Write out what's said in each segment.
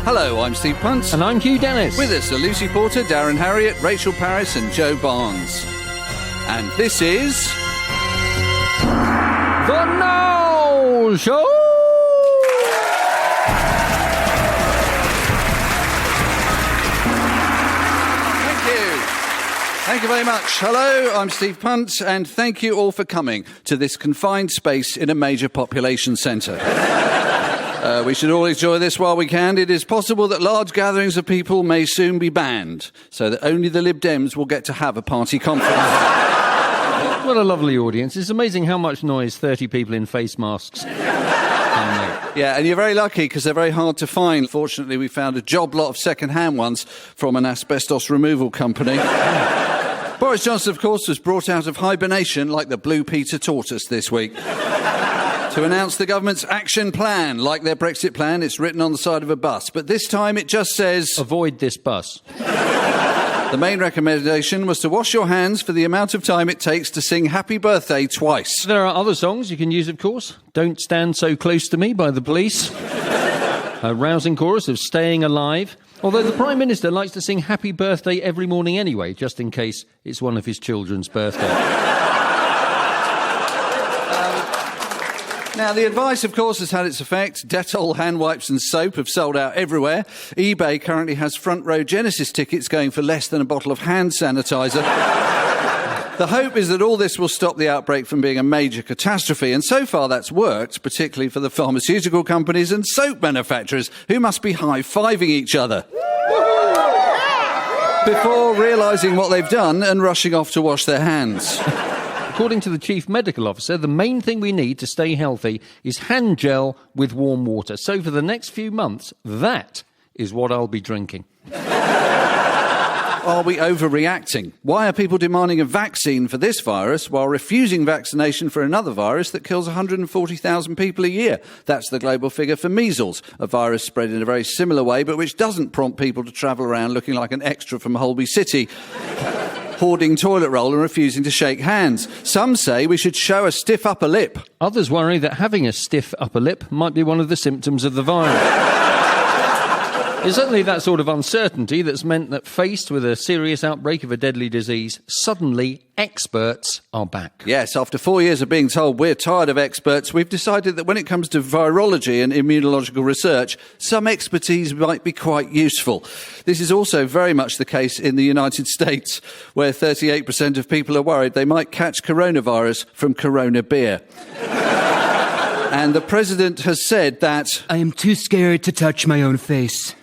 Hello, I'm Steve Punt. And I'm Hugh Dennis. With us are Lucy Porter, Darren Harriott, Rachel Parris and Joe Barnes. And this is... The Now Show! Thank you very much. Hello, I'm Steve Punt, and thank you all for coming to this confined space in a major population centre. We should all enjoy this while we can. It is possible that large gatherings of people may soon be banned, so that only the Lib Dems will get to have a party conference. What a lovely audience. It's amazing how much noise 30 people in face masks can make. Yeah, and you're very lucky because they're very hard to find. Fortunately, we found a job lot of second-hand ones from an asbestos removal company. Boris Johnson, of course, was brought out of hibernation like the Blue Peter tortoise this week to announce the government's action plan. Like their Brexit plan, it's written on the side of a bus. But this time it just says... Avoid this bus. The main recommendation was to wash your hands for the amount of time it takes to sing Happy Birthday twice. There are other songs you can use, of course. Don't Stand So Close to Me by the Police. A rousing chorus of Staying Alive. Although the Prime Minister likes to sing Happy Birthday every morning anyway, just in case it's one of his children's birthdays. Now, the advice, of course, has had its effect. Dettol hand wipes and soap have sold out everywhere. eBay currently has front row Genesis tickets going for less than a bottle of hand sanitizer. The hope is that all this will stop the outbreak from being a major catastrophe, and so far that's worked, particularly for the pharmaceutical companies and soap manufacturers, who must be high-fiving each other before realising what they've done and rushing off to wash their hands. According to the Chief Medical Officer, the main thing we need to stay healthy is hand gel with warm water. So for the next few months, that is what I'll be drinking. Are we overreacting? Why are people demanding a vaccine for this virus while refusing vaccination for another virus that kills 140,000 people a year? That's the global figure for measles, a virus spread in a very similar way, but which doesn't prompt people to travel around looking like an extra from Holby City, hoarding toilet roll and refusing to shake hands. Some say we should show a stiff upper lip. Others worry that having a stiff upper lip might be one of the symptoms of the virus. It's certainly that sort of uncertainty that's meant that faced with a serious outbreak of a deadly disease, suddenly experts are back. Yes, after 4 years of being told we're tired of experts, we've decided that when it comes to virology and immunological research, some expertise might be quite useful. This is also very much the case in the United States, where 38% of people are worried they might catch coronavirus from Corona beer. And the president has said that... I am too scared to touch my own face.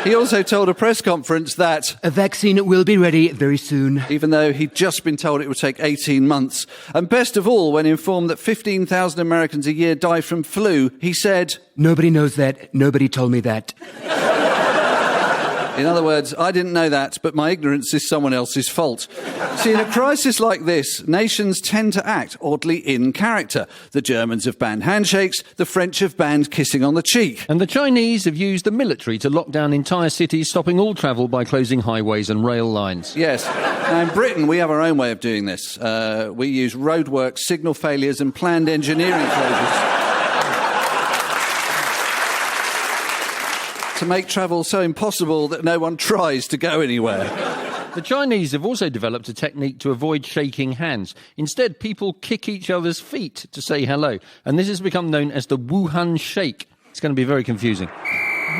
He also told a press conference that... A vaccine will be ready very soon. Even though he'd just been told it would take 18 months. And best of all, when informed that 15,000 Americans a year die from flu, he said... Nobody knows that. Nobody told me that. In other words, I didn't know that, but my ignorance is someone else's fault. See, in a crisis like this, nations tend to act oddly in character. The Germans have banned handshakes, the French have banned kissing on the cheek. And the Chinese have used the military to lock down entire cities, stopping all travel by closing highways and rail lines. Yes. Now, in Britain, we have our own way of doing this. We use roadworks, signal failures and planned engineering closures to make travel so impossible that no one tries to go anywhere. The Chinese have also developed a technique to avoid shaking hands. Instead, people kick each other's feet to say hello. And this has become known as the Wuhan Shake. It's going to be very confusing.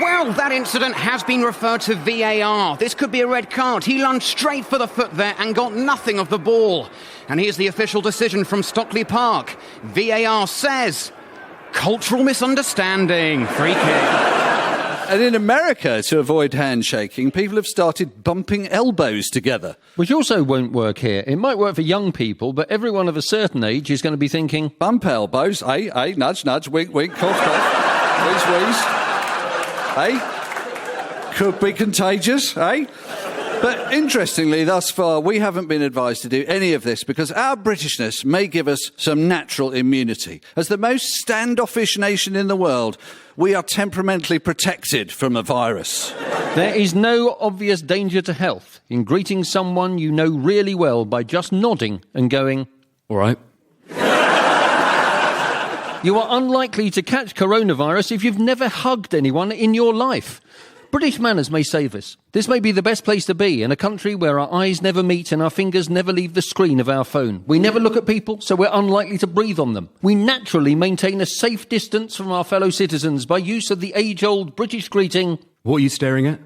Well, that incident has been referred to VAR. This could be a red card. He lunged straight for the foot there and got nothing of the ball. And here's the official decision from Stockley Park. VAR says, cultural misunderstanding. Free kick. And in America, to avoid handshaking, people have started bumping elbows together. Which also won't work here. It might work for young people, but everyone of a certain age is going to be thinking... Bump elbows, nudge, nudge, wink, wink, cough, cough, wheeze, wheeze. Could be contagious, But interestingly, thus far, we haven't been advised to do any of this because our Britishness may give us some natural immunity. As the most standoffish nation in the world, we are temperamentally protected from a virus. There is no obvious danger to health in greeting someone you know really well by just nodding and going, all right. You are unlikely to catch coronavirus if you've never hugged anyone in your life. British manners may save us. This may be the best place to be, in a country where our eyes never meet and our fingers never leave the screen of our phone. We never look at people, so we're unlikely to breathe on them. We naturally maintain a safe distance from our fellow citizens by use of the age-old British greeting... What are you staring at?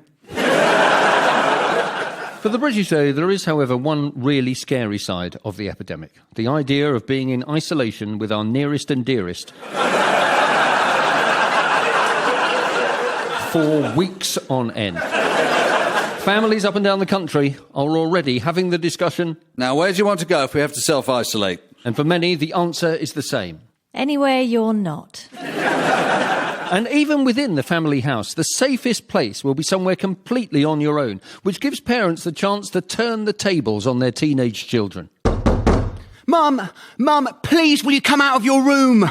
For the British, though, there is, however, one really scary side of the epidemic. The idea of being in isolation with our nearest and dearest for weeks on end. Families up and down the country are already having the discussion. Now, where do you want to go if we have to self-isolate? And for many, the answer is the same. Anywhere you're not. And even within the family house, the safest place will be somewhere completely on your own, which gives parents the chance to turn the tables on their teenage children. Mum, please, will you come out of your room?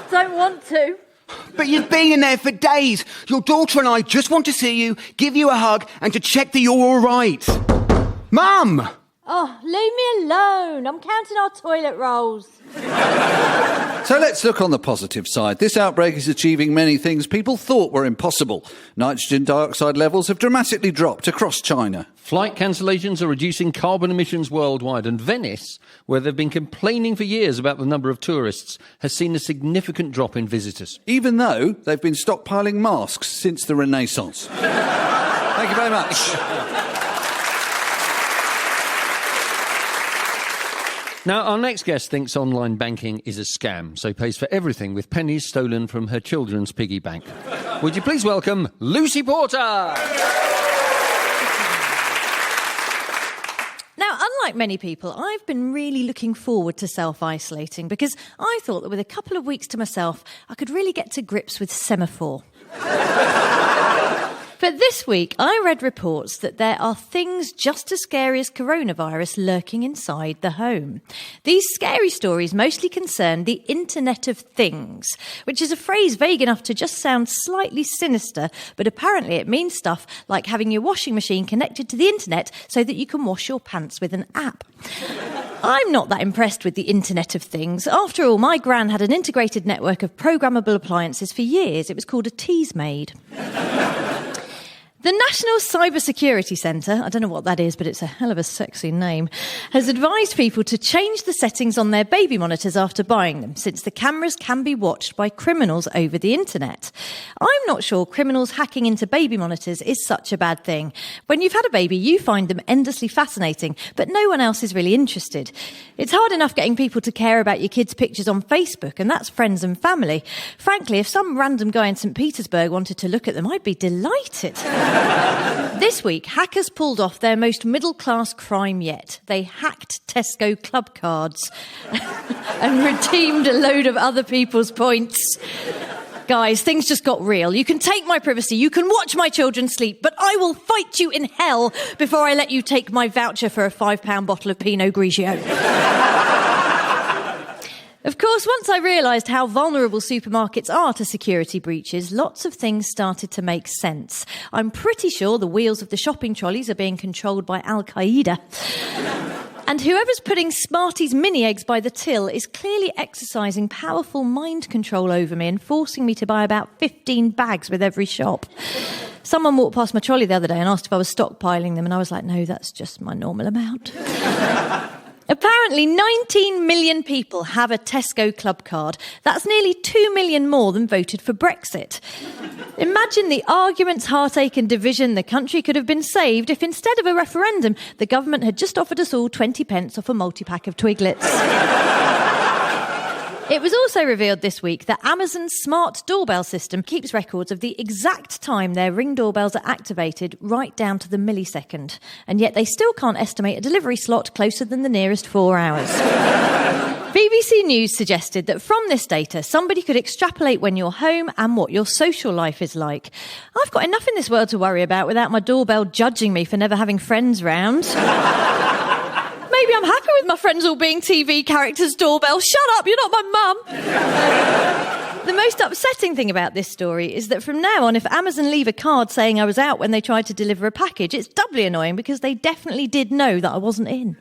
Don't want to. But you've been in there for days. Your daughter and I just want to see you, give you a hug, and to check that you're all right. Mum! Oh, leave me alone. I'm counting our toilet rolls. So let's look on the positive side. This outbreak is achieving many things people thought were impossible. Nitrogen dioxide levels have dramatically dropped across China. Flight cancellations are reducing carbon emissions worldwide, and Venice, where they've been complaining for years about the number of tourists, has seen a significant drop in visitors. Even though they've been stockpiling masks since the Renaissance. Thank you very much. Now, our next guest thinks online banking is a scam, so pays for everything with pennies stolen from her children's piggy bank. Would you please welcome Lucy Porter? Now, unlike many people, I've been really looking forward to self-isolating because I thought that with a couple of weeks to myself, I could really get to grips with semaphore. But this week, I read reports that there are things just as scary as coronavirus lurking inside the home. These scary stories mostly concern the Internet of Things, which is a phrase vague enough to just sound slightly sinister, but apparently it means stuff like having your washing machine connected to the internet so that you can wash your pants with an app. I'm not that impressed with the Internet of Things. After all, my gran had an integrated network of programmable appliances for years. It was called a Teasmade. The National Cybersecurity Centre, I don't know what that is, but it's a hell of a sexy name, has advised people to change the settings on their baby monitors after buying them, since the cameras can be watched by criminals over the internet. I'm not sure criminals hacking into baby monitors is such a bad thing. When you've had a baby, you find them endlessly fascinating, but no one else is really interested. It's hard enough getting people to care about your kids' pictures on Facebook, and that's friends and family. Frankly, if some random guy in St. Petersburg wanted to look at them, I'd be delighted. This week, hackers pulled off their most middle-class crime yet. They hacked Tesco club cards and redeemed a load of other people's points. Guys, things just got real. You can take my privacy, you can watch my children sleep, but I will fight you in hell before I let you take my voucher for a £5 bottle of Pinot Grigio. Of course, once I realised how vulnerable supermarkets are to security breaches, lots of things started to make sense. I'm pretty sure the wheels of the shopping trolleys are being controlled by Al-Qaeda. And whoever's putting Smarties mini eggs by the till is clearly exercising powerful mind control over me and forcing me to buy about 15 bags with every shop. Someone walked past my trolley the other day and asked if I was stockpiling them, and I was like, no, that's just my normal amount. Apparently, 19 million people have a Tesco club card. That's nearly 2 million more than voted for Brexit. Imagine the arguments, heartache and division the country could have been saved if instead of a referendum, the government had just offered us all 20 pence off a multi-pack of Twiglets. It was also revealed this week that Amazon's smart doorbell system keeps records of the exact time their Ring doorbells are activated, right down to the millisecond. And yet they still can't estimate a delivery slot closer than the nearest 4 hours. BBC News suggested that from this data, somebody could extrapolate when you're home and what your social life is like. I've got enough in this world to worry about without my doorbell judging me for never having friends round. Maybe I'm happy with my friends all being TV characters' doorbell. Shut up, you're not my mum. The most upsetting thing about this story is that from now on, if Amazon leave a card saying I was out when they tried to deliver a package, it's doubly annoying because they definitely did know that I wasn't in.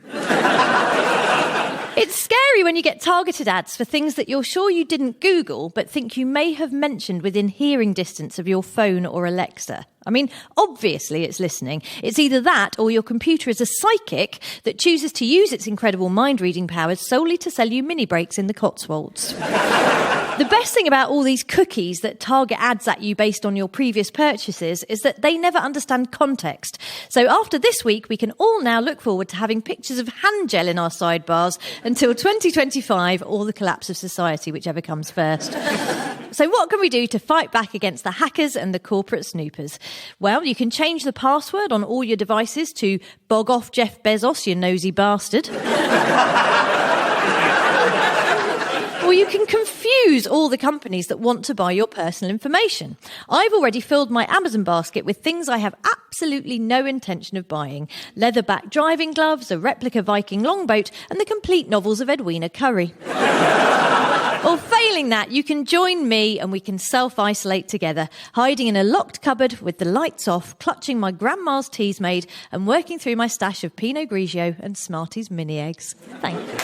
It's scary when you get targeted ads for things that you're sure you didn't Google but think you may have mentioned within hearing distance of your phone or Alexa. I mean, obviously it's listening. It's either that or your computer is a psychic that chooses to use its incredible mind-reading powers solely to sell you mini breaks in the Cotswolds. The best thing about all these cookies that target ads at you based on your previous purchases is that they never understand context. So after this week, we can all now look forward to having pictures of hand gel in our sidebars until 2025 or the collapse of society, whichever comes first. So what can we do to fight back against the hackers and the corporate snoopers? Well, you can change the password on all your devices to bog off Jeff Bezos, you nosy bastard. Or you can confuse all the companies that want to buy your personal information. I've already filled my Amazon basket with things I have absolutely no intention of buying. Leatherback driving gloves, a replica Viking longboat, and the complete novels of Edwina Currie. Or failing that, you can join me and we can self-isolate together, hiding in a locked cupboard with the lights off, clutching my grandma's teas made and working through my stash of Pinot Grigio and Smarties mini eggs. Thank you.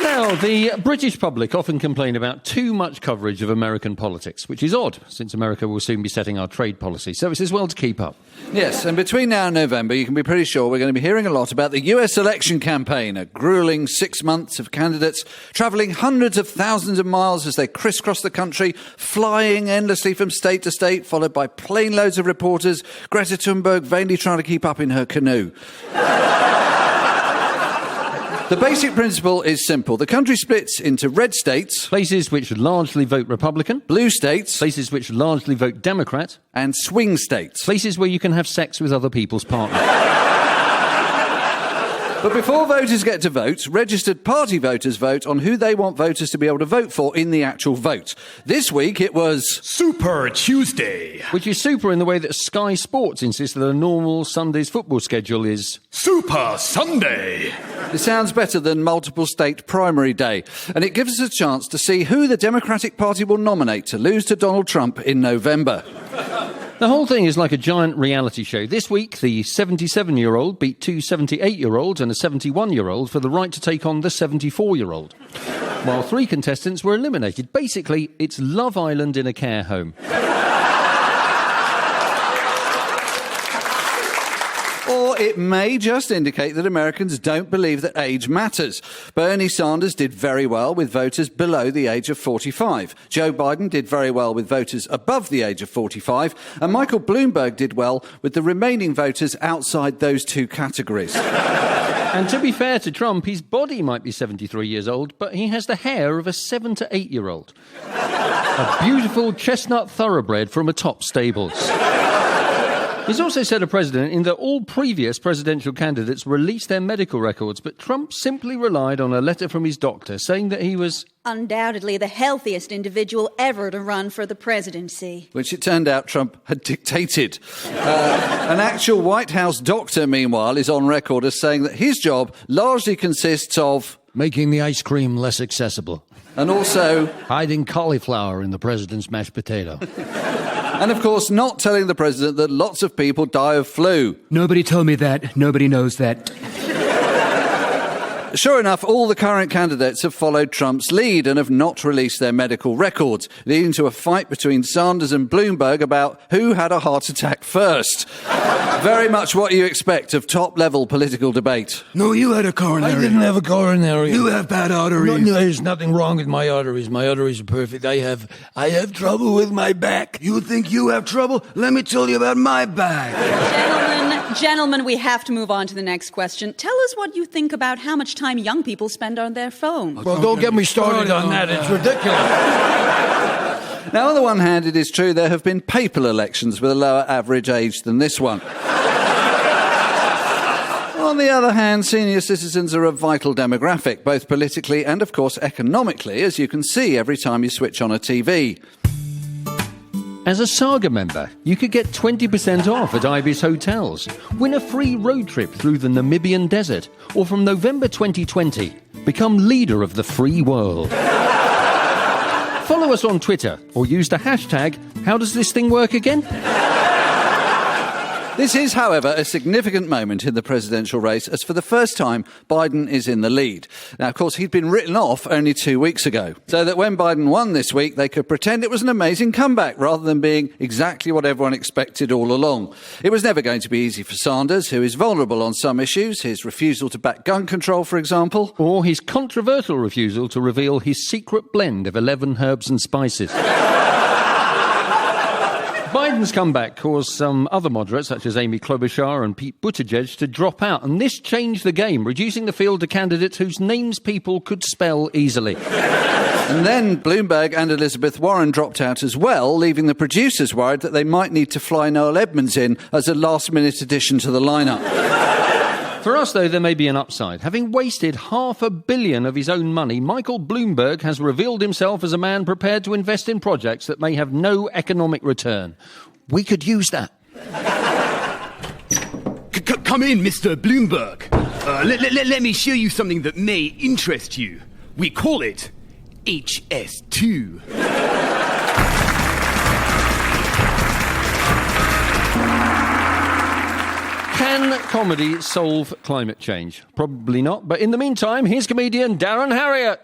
Now, the British public often complain about too much coverage of American politics, which is odd, since America will soon be setting our trade policy, so it's as well to keep up. Yes, and between now and November, you can be pretty sure we're going to be hearing a lot about the US election campaign, a gruelling 6 months of candidates travelling hundreds of thousands of miles as they crisscross the country, flying endlessly from state to state, followed by plane loads of reporters, Greta Thunberg vainly trying to keep up in her canoe. The basic principle is simple. The country splits into red states, Places which largely vote Republican, blue states, places which largely vote Democrat, and swing states. places where you can have sex with other people's partners. But before voters get to vote, registered party voters vote on who they want voters to be able to vote for in the actual vote. This week it was Super Tuesday. Which is super in the way that Sky Sports insists that a normal Sunday's football schedule is... Super Sunday. It sounds better than multiple state primary day, and it gives us a chance to see who the Democratic Party will nominate to lose to Donald Trump in November. The whole thing is like a giant reality show. This week, the 77-year-old beat two 78-year-olds and a 71-year-old for the right to take on the 74-year-old. While 3 contestants were eliminated. Basically, it's Love Island in a care home. Or it may just indicate that Americans don't believe that age matters. Bernie Sanders did very well with voters below the age of 45. Joe Biden did very well with voters above the age of 45. And Michael Bloomberg did well with the remaining voters outside those 2 categories. And to be fair to Trump, his body might be 73 years old, but he has the hair of a 7 to 8-year-old. A beautiful chestnut thoroughbred from a top stables. He's also said a precedent in that all previous presidential candidates released their medical records, but Trump simply relied on a letter from his doctor saying that he was undoubtedly the healthiest individual ever to run for the presidency. Which it turned out Trump had dictated. An actual White House doctor, meanwhile, is on record as saying that his job largely consists of making the ice cream less accessible. And also hiding cauliflower in the president's mashed potato. And, of course, not telling the president that lots of people die of flu. Nobody told me that. Nobody knows that. Sure enough, all the current candidates have followed Trump's lead and have not released their medical records, leading to a fight between Sanders and Bloomberg about who had a heart attack first. Very much what you expect of top-level political debate. No, you had a coronary. I didn't have a coronary. You have bad arteries. No, there's nothing wrong with my arteries. My arteries are perfect. I have trouble with my back. You think you have trouble? Let me tell you about my back. Gentlemen, we have to move on to the next question. Tell us what you think about how much time young people spend on their phones. Well, don't get me started on that. It's ridiculous. Now, on the one hand, it is true there have been papal elections with a lower average age than this one. On the other hand, senior citizens are a vital demographic, both politically and, of course, economically, as you can see every time you switch on a TV. As a Saga member, you could get 20% off at Ibis Hotels, win a free road trip through the Namibian desert, or from November 2020, become leader of the free world. Follow us on Twitter or use the hashtag, how does this thing work again? This is, however, a significant moment in the presidential race, as for the first time, Biden is in the lead. Now, of course, he'd been written off only 2 weeks ago, so that when Biden won this week, they could pretend it was an amazing comeback rather than being exactly what everyone expected all along. It was never going to be easy for Sanders, who is vulnerable on some issues, his refusal to back gun control, for example. Or his controversial refusal to reveal his secret blend of 11 herbs and spices. Biden's comeback caused some other moderates, such as Amy Klobuchar and Pete Buttigieg, to drop out, and this changed the game, reducing the field to candidates whose names people could spell easily. And then Bloomberg and Elizabeth Warren dropped out as well, leaving the producers worried that they might need to fly Noel Edmonds in as a last-minute addition to the lineup. For us, though, there may be an upside. Having wasted $500 million of his own money, Michael Bloomberg has revealed himself as a man prepared to invest in projects that may have no economic return. We could use that. Come in, Mr. Bloomberg. Let me show you something that may interest you. We call it HS2. Can comedy solve climate change? Probably not, but in the meantime, here's comedian Darren Harriott.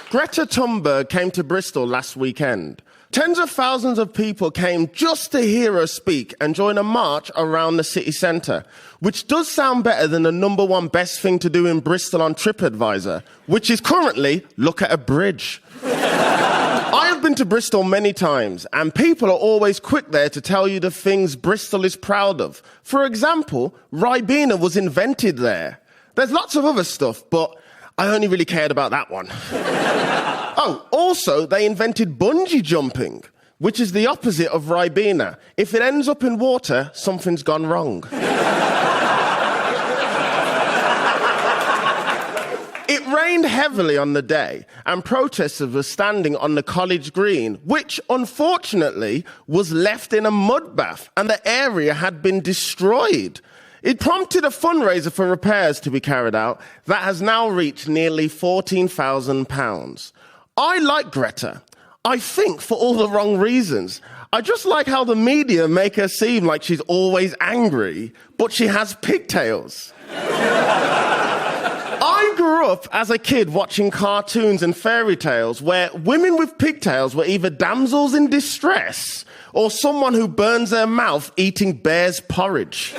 Greta Thunberg came to Bristol last weekend. Tens of thousands of people came just to hear her speak and join a march around the city centre, which does sound better than the number one best thing to do in Bristol on TripAdvisor, which is currently look at a bridge. I have been to Bristol many times, and people are always quick there to tell you the things Bristol is proud of. For example, Ribena was invented there. There's lots of other stuff, but I only really cared about that one. Oh, also, they invented bungee jumping, which is the opposite of Ribena. If it ends up in water, something's gone wrong. It rained heavily on the day, and protesters were standing on the college green, which, unfortunately, was left in a mud bath, and the area had been destroyed. It prompted a fundraiser for repairs to be carried out that has now reached nearly £14,000. I like Greta. I think for all the wrong reasons. I just like how the media make her seem like she's always angry, but she has pigtails. I grew up as a kid watching cartoons and fairy tales where women with pigtails were either damsels in distress or someone who burns their mouth eating bear's porridge.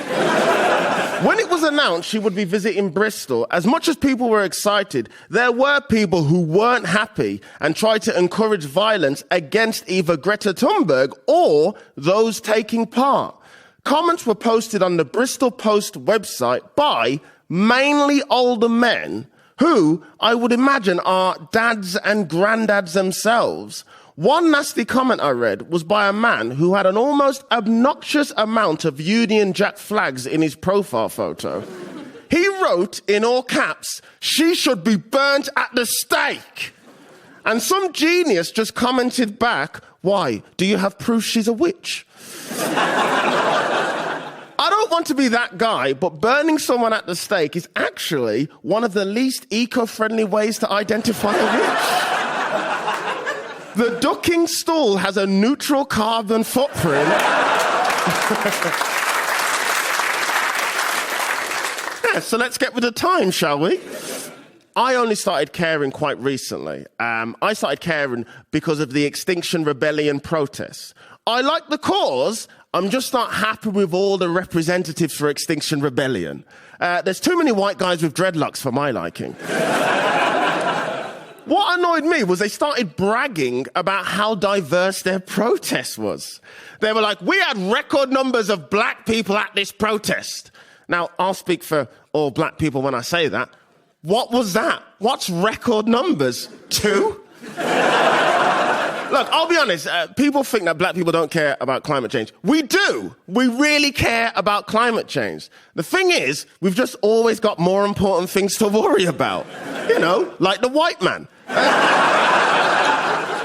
When it was announced she would be visiting Bristol, as much as people were excited, there were people who weren't happy and tried to encourage violence against either Greta Thunberg or those taking part. Comments were posted on the Bristol Post website by mainly older men who, I would imagine, are dads and granddads themselves. One nasty comment I read was by a man who had an almost obnoxious amount of Union Jack flags in his profile photo. He wrote, in all caps, "She should be burnt at the stake." And some genius just commented back, "Why, do you have proof she's a witch?" I don't want to be that guy, but burning someone at the stake is actually one of the least eco-friendly ways to identify a witch. The ducking stool has a neutral carbon footprint. Yeah, so let's get with the time, shall we? I only started caring quite recently. I started caring because of the Extinction Rebellion protests. I like the cause, I'm just not happy with all the representatives for Extinction Rebellion. There's too many white guys with dreadlocks for my liking. What annoyed me was they started bragging about how diverse their protest was. They were like, "We had record numbers of black people at this protest." Now, I'll speak for all black people when I say that. What was that? What's record numbers? 2? Look, I'll be honest, people think that black people don't care about climate change. We do. We really care about climate change. The thing is, we've just always got more important things to worry about. You know, like the white man.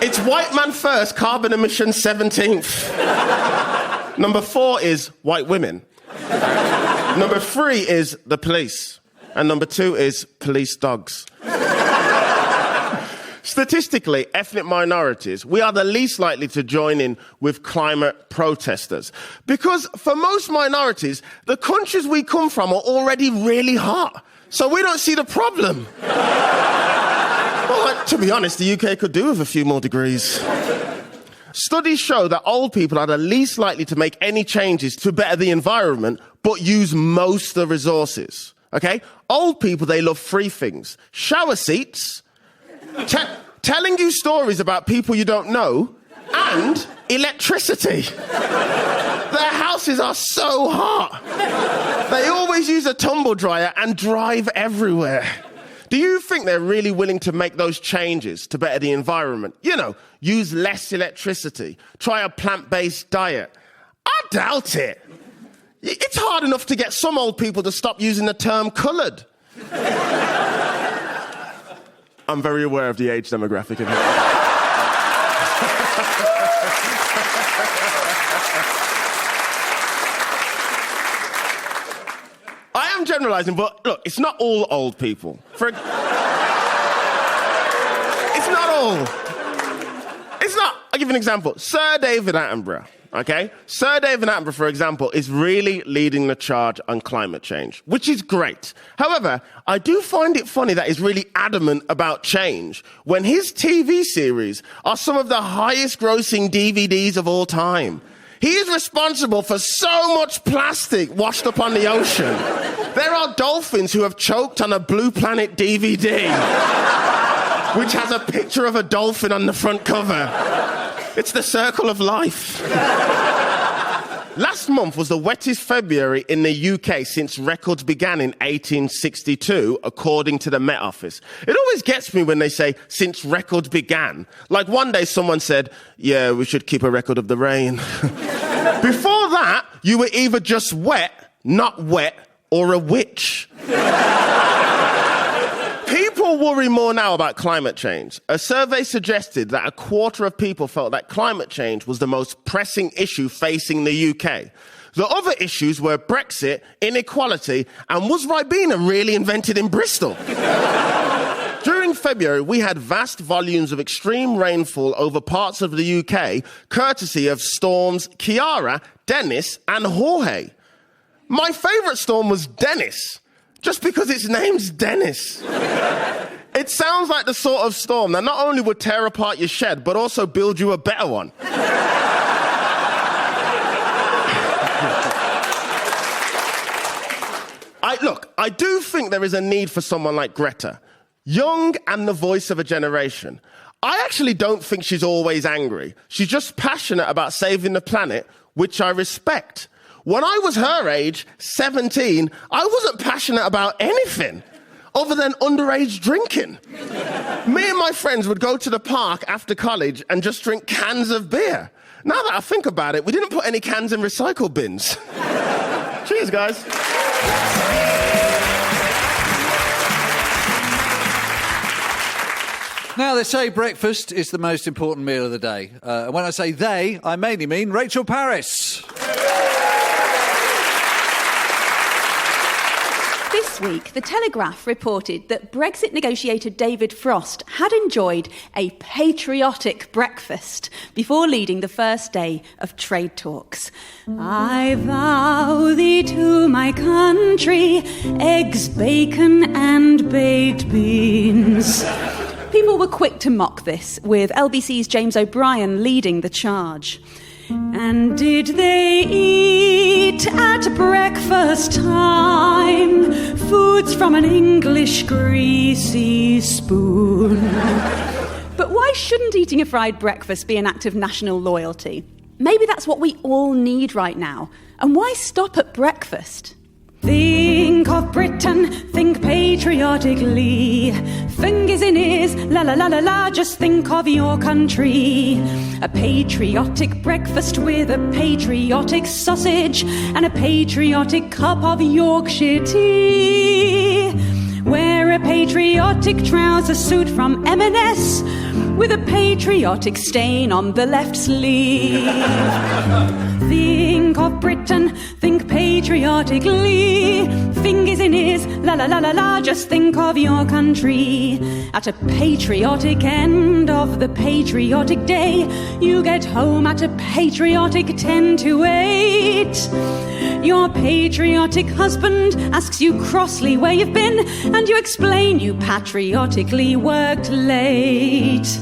It's white man first, carbon emissions 17th. Number 4 is white women. Number 3 is the police. And number 2 is police dogs. Statistically, ethnic minorities, we are the least likely to join in with climate protesters. Because for most minorities, the countries we come from are already really hot. So we don't see the problem. Well, to be honest, the UK could do with a few more degrees. Studies show that old people are the least likely to make any changes to better the environment, but use most of the resources. Okay? Old people, they love three things. Shower seats, telling you stories about people you don't know, and electricity. Their houses are so hot. They always use a tumble dryer and drive everywhere. Do you think they're really willing to make those changes to better the environment? You know, use less electricity, try a plant-based diet. I doubt it. It's hard enough to get some old people to stop using the term coloured. I'm very aware of the age demographic in here. I am generalising, but look, it's not all old people. It's not all. It's not. I'll give you an example. Sir David Attenborough, okay? Sir David Attenborough, for example, is really leading the charge on climate change, which is great. However, I do find it funny that he's really adamant about change when his TV series are some of the highest grossing DVDs of all time. He is responsible for so much plastic washed up on the ocean. There are dolphins who have choked on a Blue Planet DVD, which has a picture of a dolphin on the front cover. It's the circle of life. Last month was the wettest February in the UK since records began in 1862, according to the Met Office. It always gets me when they say, since records began. Like one day someone said, yeah, we should keep a record of the rain. Before that, you were either just wet, not wet, or a witch. People worry more now about climate change. A survey suggested that a quarter of people felt that climate change was the most pressing issue facing the UK. The other issues were Brexit, inequality, and was Ribena really invented in Bristol? During February, we had vast volumes of extreme rainfall over parts of the UK, courtesy of storms Ciara, Dennis, and Jorge. My favourite storm was Dennis, just because its name's Dennis. It sounds like the sort of storm that not only would tear apart your shed, but also build you a better one. I do think there is a need for someone like Greta. Young and the voice of a generation. I actually don't think she's always angry. She's just passionate about saving the planet, which I respect. When I was her age, 17, I wasn't passionate about anything other than underage drinking. Me and my friends would go to the park after college and just drink cans of beer. Now that I think about it, we didn't put any cans in recycle bins. Cheers, guys. Now, they say breakfast is the most important meal of the day. When I say they, I mainly mean Rachel Parris. This week, The Telegraph reported that Brexit negotiator David Frost had enjoyed a patriotic breakfast before leading the first day of trade talks. I vow thee to my country, eggs, bacon and baked beans. People were quick to mock this, with LBC's James O'Brien leading the charge. And did they eat at breakfast time foods from an English greasy spoon? But why shouldn't eating a fried breakfast be an act of national loyalty? Maybe that's what we all need right now. And why stop at breakfast? Think of Britain, think patriotically. Fingers in ears, la la la la la, just think of your country. A patriotic breakfast with a patriotic sausage and a patriotic cup of Yorkshire tea. Wear a patriotic trouser suit from M&S with a patriotic stain on the left sleeve. Think of Britain, think patriotically. Fingers reason is, la la la la la, just think of your country. At a patriotic end of the patriotic day, you get home at a patriotic 10 to 8. Your patriotic husband asks you crossly where you've been, and you explain you patriotically worked late.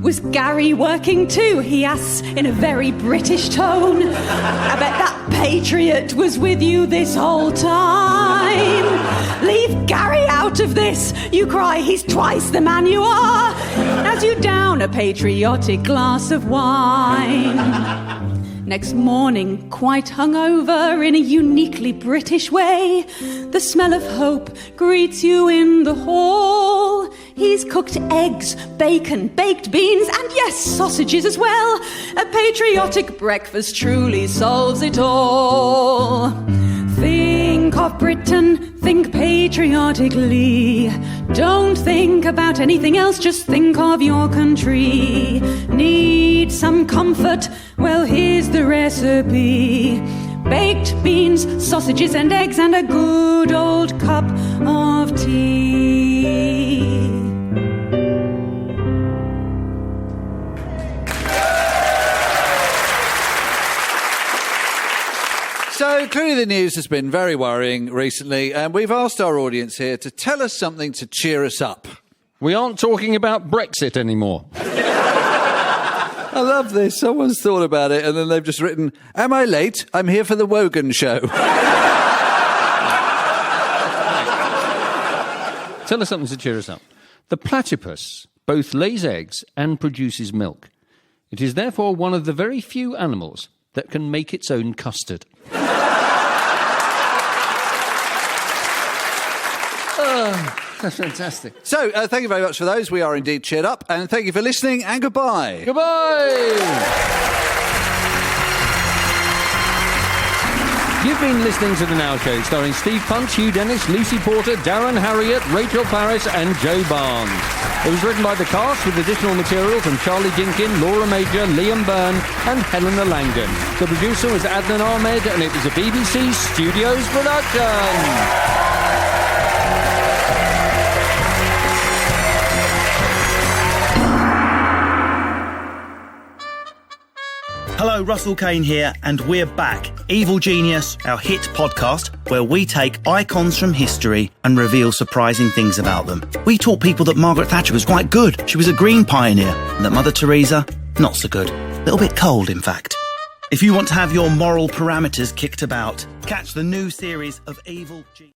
Was Gary working too? He asks in a very British tone. I bet that patriot was with you this whole time. Leave Gary out of this, you cry, he's twice the man you are, as you down a patriotic glass of wine. Next morning, quite hungover in a uniquely British way, the smell of hope greets you in the hall. He's cooked eggs, bacon, baked beans, and yes, sausages as well. A patriotic breakfast truly solves it all. Think of Britain, think patriotically. Don't think about anything else, just think of your country. Need some comfort? Well, here's the recipe. Baked beans, sausages and eggs, and a good old cup of tea. So, clearly the news has been very worrying recently, and we've asked our audience here to tell us something to cheer us up. We aren't talking about Brexit anymore. I love this. Someone's thought about it, and then they've just written, "Am I late? I'm here for the Wogan show." Tell us something to cheer us up. The platypus both lays eggs and produces milk. It is therefore one of the very few animals that can make its own custard. That's fantastic. So, thank you very much for those. We are indeed cheered up, and thank you for listening, and goodbye. Goodbye! You've been listening to The Now Show, starring Steve Punt, Hugh Dennis, Lucy Porter, Darren Harriott, Rachel Parris and Joe Barnes. It was written by the cast with additional material from Charlie Jinkin, Laura Major, Liam Byrne and Helena Langdon. The producer was Adnan Ahmed, and it was a BBC Studios production. Hello, Russell Kane here, and we're back. Evil Genius, our hit podcast, where we take icons from history and reveal surprising things about them. We taught people that Margaret Thatcher was quite good. She was a green pioneer. And that Mother Teresa, not so good. A little bit cold, in fact. If you want to have your moral parameters kicked about, catch the new series of Evil Genius.